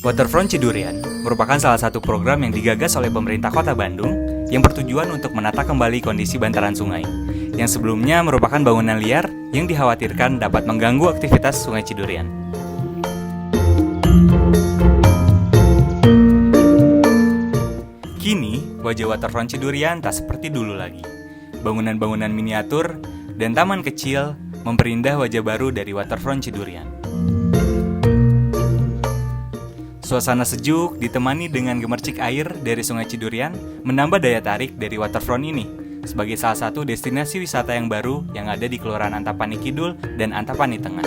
Waterfront Cidurian merupakan salah satu program yang digagas oleh pemerintah Kota Bandung yang bertujuan untuk menata kembali kondisi bantaran sungai, yang sebelumnya merupakan bangunan liar yang dikhawatirkan dapat mengganggu aktivitas Sungai Cidurian. Kini, wajah Waterfront Cidurian tak seperti dulu lagi. Bangunan-bangunan miniatur dan taman kecil memperindah wajah baru dari Waterfront Cidurian. Suasana sejuk ditemani dengan gemercik air dari Sungai Cidurian menambah daya tarik dari waterfront ini sebagai salah satu destinasi wisata yang baru yang ada di Kelurahan Antapani Kidul dan Antapani Tengah.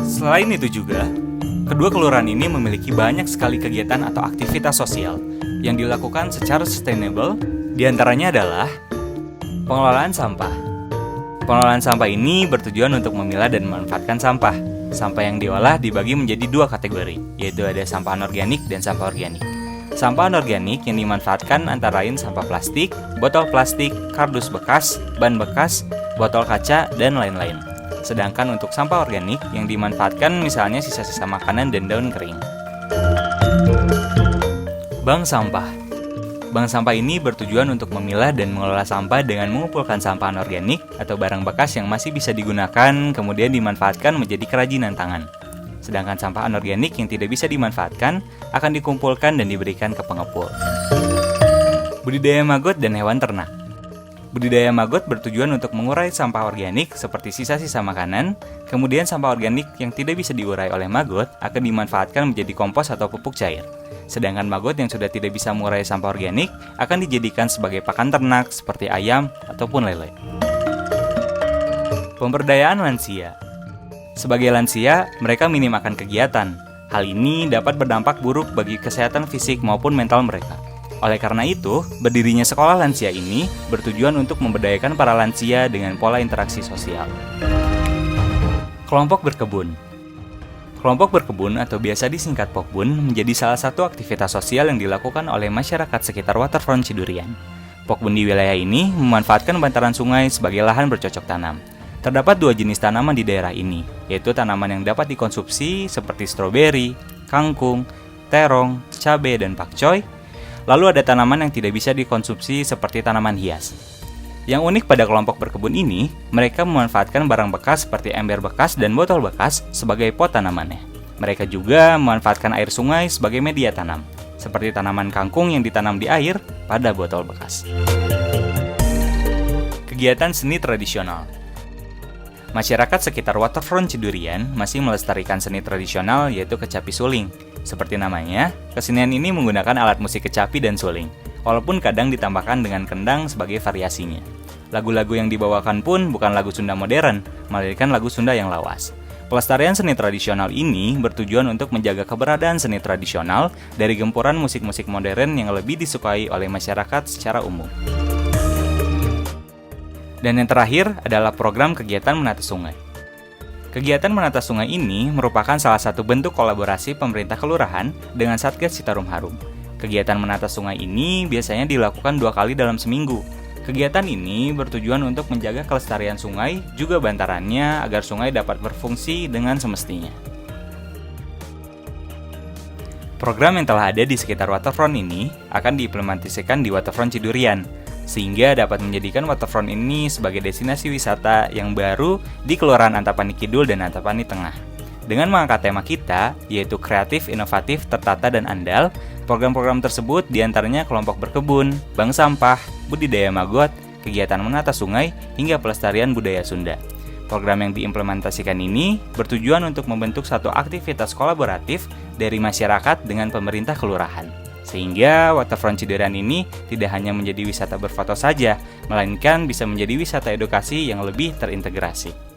Selain itu juga, kedua kelurahan ini memiliki banyak sekali kegiatan atau aktivitas sosial yang dilakukan secara sustainable, diantaranya adalah pengelolaan sampah. Pengelolaan sampah ini bertujuan untuk memilah dan memanfaatkan sampah. Sampah yang diolah dibagi menjadi dua kategori, yaitu ada sampah anorganik dan sampah organik. Sampah anorganik yang dimanfaatkan antara lain sampah plastik, botol plastik, kardus bekas, ban bekas, botol kaca, dan lain-lain. Sedangkan untuk sampah organik yang dimanfaatkan misalnya sisa-sisa makanan dan daun kering. Bank sampah. Bank sampah ini bertujuan untuk memilah dan mengelola sampah dengan mengumpulkan sampah anorganik atau barang bekas yang masih bisa digunakan kemudian dimanfaatkan menjadi kerajinan tangan. Sedangkan sampah anorganik yang tidak bisa dimanfaatkan akan dikumpulkan dan diberikan ke pengepul. Budidaya maggot dan hewan ternak. Budidaya maggot bertujuan untuk mengurai sampah organik seperti sisa-sisa makanan, kemudian sampah organik yang tidak bisa diurai oleh maggot akan dimanfaatkan menjadi kompos atau pupuk cair. Sedangkan maggot yang sudah tidak bisa mengurai sampah organik akan dijadikan sebagai pakan ternak seperti ayam ataupun lele. Pemberdayaan lansia. Sebagai lansia, mereka minim akan kegiatan. Hal ini dapat berdampak buruk bagi kesehatan fisik maupun mental mereka. Oleh karena itu, berdirinya sekolah lansia ini bertujuan untuk memberdayakan para lansia dengan pola interaksi sosial. Kelompok berkebun. Kelompok berkebun atau biasa disingkat Pokbun menjadi salah satu aktivitas sosial yang dilakukan oleh masyarakat sekitar Waterfront Cidurian. Pokbun di wilayah ini memanfaatkan bantaran sungai sebagai lahan bercocok tanam. Terdapat dua jenis tanaman di daerah ini, yaitu tanaman yang dapat dikonsumsi seperti stroberi, kangkung, terong, cabai, dan pakcoy. Lalu ada tanaman yang tidak bisa dikonsumsi seperti tanaman hias. Yang unik pada kelompok berkebun ini, mereka memanfaatkan barang bekas seperti ember bekas dan botol bekas sebagai pot tanamannya. Mereka juga memanfaatkan air sungai sebagai media tanam, seperti tanaman kangkung yang ditanam di air pada botol bekas. Kegiatan seni tradisional. Masyarakat sekitar Waterfront Cidurian masih melestarikan seni tradisional yaitu kecapi suling. Seperti namanya, kesenian ini menggunakan alat musik kecapi dan suling, walaupun kadang ditambahkan dengan kendang sebagai variasinya. Lagu-lagu yang dibawakan pun bukan lagu Sunda modern, melainkan lagu Sunda yang lawas. Pelestarian seni tradisional ini bertujuan untuk menjaga keberadaan seni tradisional dari gempuran musik-musik modern yang lebih disukai oleh masyarakat secara umum. Dan yang terakhir adalah program kegiatan menata sungai. Kegiatan menata sungai ini merupakan salah satu bentuk kolaborasi pemerintah kelurahan dengan Satgas Citarum Harum. Kegiatan menata sungai ini biasanya dilakukan 2 kali dalam seminggu. Kegiatan ini bertujuan untuk menjaga kelestarian sungai, juga bantarannya agar sungai dapat berfungsi dengan semestinya. Program yang telah ada di sekitar waterfront ini akan diimplementasikan di Waterfront Cidurian, sehingga dapat menjadikan waterfront ini sebagai destinasi wisata yang baru di Kelurahan Antapani Kidul dan Antapani Tengah. Dengan mengangkat tema kita, yaitu kreatif, inovatif, tertata, dan andal, program-program tersebut diantaranya kelompok berkebun, bank sampah, budidaya maggot, kegiatan menata sungai, hingga pelestarian budaya Sunda. Program yang diimplementasikan ini bertujuan untuk membentuk satu aktivitas kolaboratif dari masyarakat dengan pemerintah kelurahan. Sehingga Waterfront Cidurian ini tidak hanya menjadi wisata berfoto saja, melainkan bisa menjadi wisata edukasi yang lebih terintegrasi.